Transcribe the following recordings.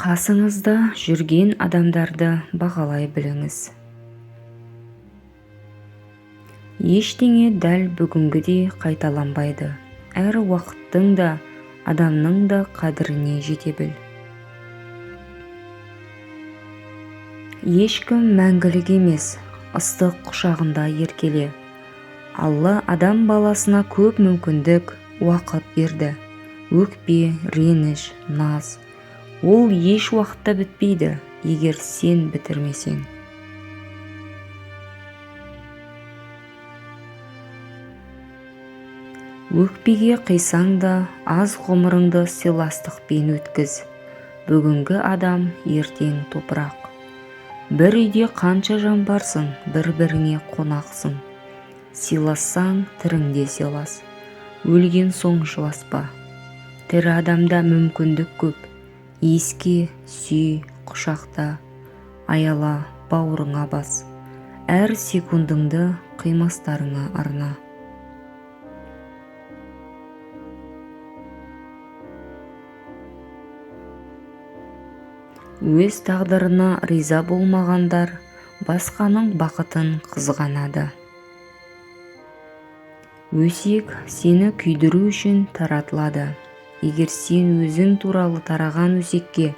Қасыңызда жүрген адамдарды бағалай біліңіз. Ештеңе дәл бүгінгідей қайталанбайды. Әр уақыттың да, адамның да қадіріне жете біл. Ешкім мәңгілік емес, ыстық құшағында еркеле. Алла адам баласына көп мүмкіндік, уақыт берді. Өкпе, реніш, наз. Ол еш уақытта бітпейді, егер сен бітірмесең. Өкпеге қисаң да, аз ғұмырыңды сыйластықпен өткіз. Бүгінгі адам, ертең топырақ. Бір үйде қанша жан барсың, бір-біріңе қонақсың. Сыйлассаң, тіріңде сыйлас. Өлген соң жыласпа. Тірі адамда мүмкіндік көп. Иіске, сүй, құшақта, аяла, бауырыңа бас. Әр секундыңды қимастарыңа арна. Өз тағдырына риза болмағандар басқаның бақытын қызғанады. Өсек сені күйдіру үшін таратылады. Егер сен өзің туралы тараған өсекке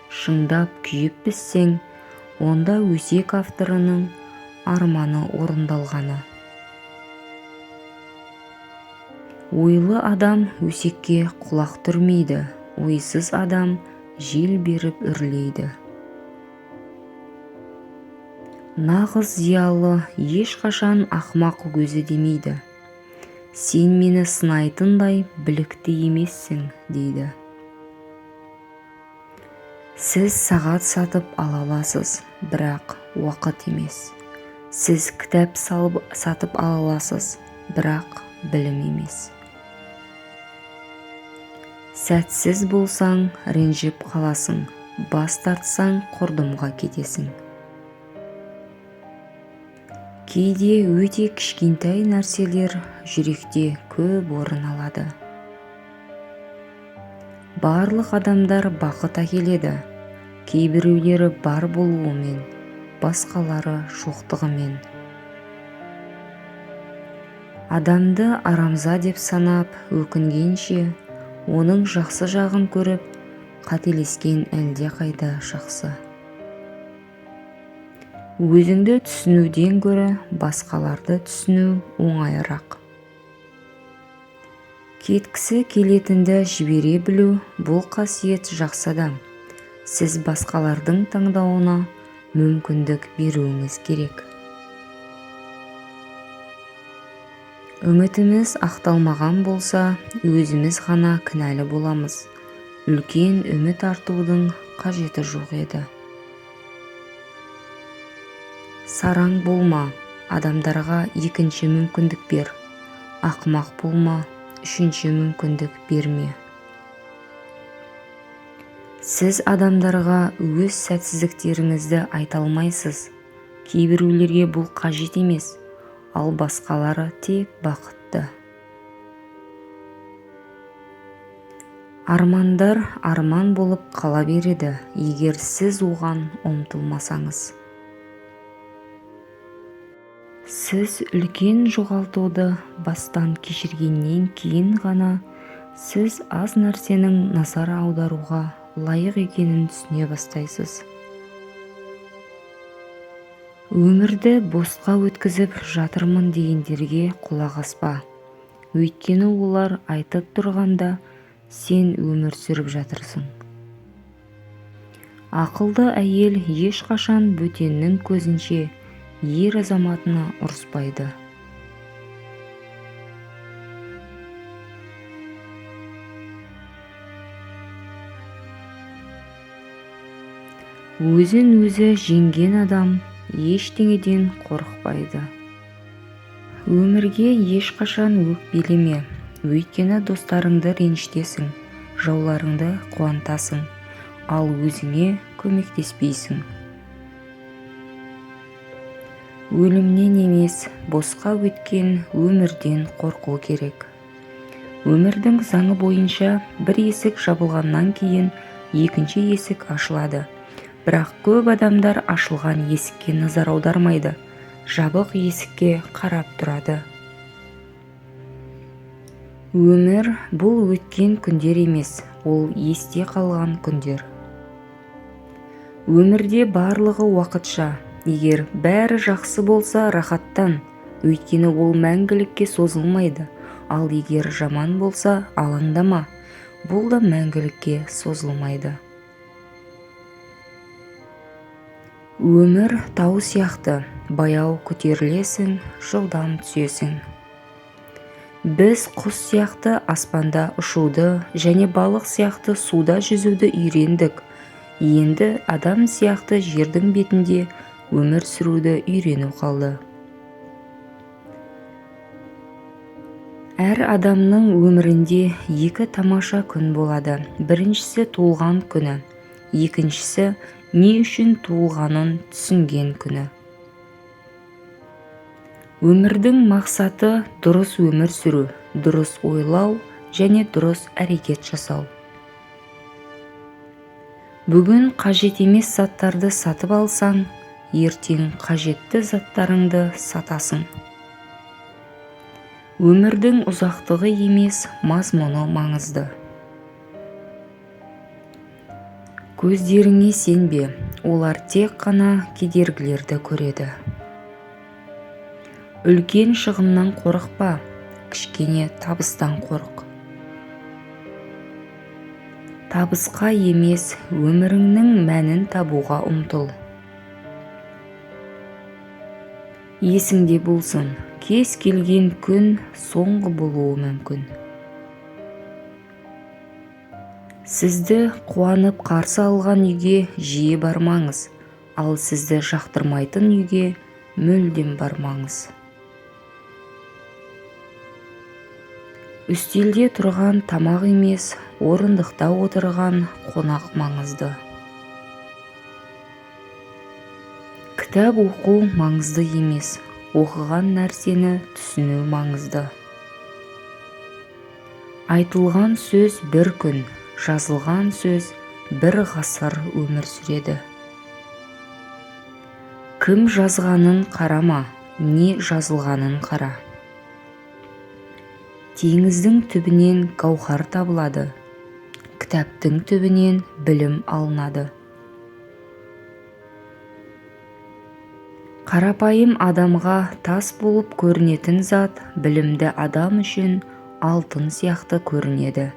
шыңдап күйіп піссең, онда өсек авторының арманы орындалғаны. Ойлы адам өсекке құлақ түрмейді, ойсыз адам жел беріп үрлейді. Нағыз зиялы ешқашан ақымақ көзі демейді. Сен мені сынайтындай білікті емессің, дейді. Сіз сағат сатып ала аласыз, бірақ уақыт емес. Сіз кітап сатып ала аласыз, бірақ білім емес. Сәтсіз болсаң, ренжіп қаласың, бас тартсаң, құрдымға кетесің. Кейде өте кішкентай нәрселер жүректе көп орын алады. Барлық адамдар бақыт әкеледі. Кейбіреулері бар болуымен, басқалары жоқтығымен. Адамды арамза деп санап, өкінгенше, оның жақсы жағын көріп, қателескен әлде қайда жақсы. Өзіңді түсінуден гөрі басқаларды түсіну оңайырақ. Кеткісі келетінді жібере білу бұл қасиет жақсы адам. Сіз басқалардың таңдауына мүмкіндік беруіңіз керек. Үмітіміз ақталмаған болса, өзіміз ғана кінәлі боламыз. Үлкен үміт артудың қажеті жоқ еді. Сараң болма, адамдарға екінші мүмкіндік бер. Ақымақ болма, үшінші мүмкіндік берме. Сіз адамдарға өз сәтсіздіктеріңізді айта алмайсыз. Кейбіреулерге бұл қажет емес, ал басқалары тек бақытты. Армандар арман болып қала береді, егер сіз оған ұмтылмасаңыз. Сіз үлкен жоғалтуды бастан кешіргеннен кейін ғана сіз аз нәрсенің назар аударуға лайық екенін түсіне бастайсыз. Өмірді босқа өткізіп жатырмын дегендерге құлақ аспа. Өйткені олар айтып тұрғанда сен өмір сүріп жатырсың. Ақылды әйел ешқашан бөтеннің көзінше ер азаматына ұрыспайды. Өзін өзі жеңген адам ештеңеден қорықпайды. Өмірге ешқашан өкпелеме, өйткені достарыңды реніштесің, жауларыңды қуантасың, ал өзіңе көмектеспейсің. Өлімнен емес, босқа өткен өмірден қорқу керек. Өмірдің заңы бойынша бір есік жабылғаннан кейін екінші есік ашылады. Бірақ көп адамдар ашылған есікке назар аудармайды, жабық есікке қарап тұрады. Өмір бұл өткен күндер емес, ол есте қалған күндер. Өмірде барлығы уақытша. Егер бәрі жақсы болса, рахаттан, өйткені ол мәңгілікке созылмайды. Ал егер жаман болса, алаңдама, бұл да мәңгілікке созылмайды. Өмір тау сияқты, баяу көтерілесің, жылдам түсесің. Біз құс сияқты аспанда ұшуды және балық сияқты суда жүзуді үйрендік. Енді адам сияқты жердің бетінде өмір сүруді үйрену қалды. Әр адамның өмірінде екі тамаша күн болады. Біріншісі туылған күні, екіншісі не үшін туылғанын түсінген күні. Өмірдің мақсаты дұрыс өмір сүру, дұрыс ойлау және дұрыс әрекет жасау. Бүгін қажет емес заттарды сатып алсаң, ертең қажетті заттарыңды сатасың. Өмірдің ұзақтығы емес, мазмұны маңызды. Көздеріңе сенбе, олар тек қана кедергілерді көреді. Үлкен шығыннан қорықпа, кішкене табыстан қорық. Табысқа емес, өміріңнің мәнін табуға ұмтыл. Есіңде болсын, кез келген күн соңғы болуы мүмкін. Сізді қуанып қарсы алған үйге жиі бармаңыз, ал сізді жақтырмайтын үйге мүлдем бармаңыз. Үстелде тұрған тамақ емес, орындықта отырған қонақ маңызды. Кітап оқу маңызды емес, оқыған нәрсені түсіну маңызды. Айтылған сөз бір күн, жазылған сөз бір ғасыр өмір сүреді. Кім жазғанын қарама, не жазылғанын қара. Теңіздің түбінен гауһар табылады, кітаптың түбінен білім алынады. Қарапайым адамға тас болып көрінетін зат білімді адам үшін алтын сияқты көрінеді.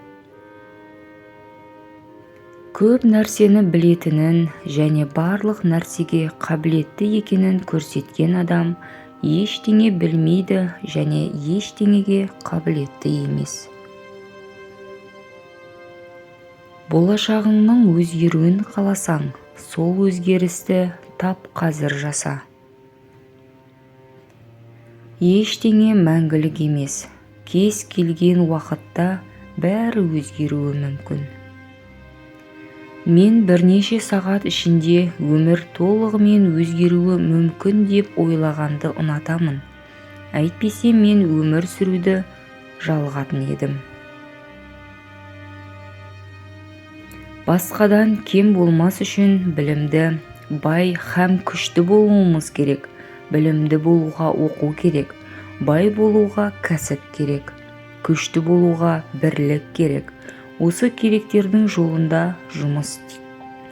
Көп нәрсені білетінін және барлық нәрсеге қабілетті екенін көрсеткен адам ештеңе білмейді және ештеңеге қабілетті емес. Болашағыңның өзгеруін қаласаң, сол өзгерісті тап қазір жаса. Ештеңе мәңгілік емес, кез келген уақытта бәрі өзгеруі мүмкін. Мен бірнеше сағат ішінде өмір толығымен өзгеруі мүмкін деп ойлағанды ұнатамын. Әйтпесе мен өмір сүруді жалғатын едім. Басқадан кем болмас үшін білімді, бай һәм күшті болуымыз керек. Білімді болуға оқу керек, бай болуға кәсіп керек, күшті болуға бірлік керек. Осы керектердің жолында жұмыс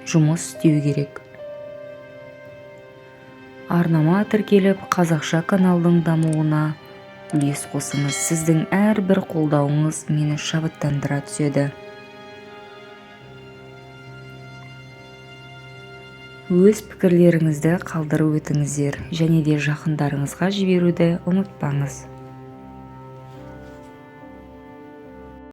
істеу керек. Арнама тіркеліп, қазақша каналдың дамуына үлес қосыңыз. Сіздің әрбір қолдауыңыз мені шабыттандыра түседі. Өз пікірлеріңізді қалдырып өтіңіздер және де жақындарыңызға жіберуді ұмытпаңыз.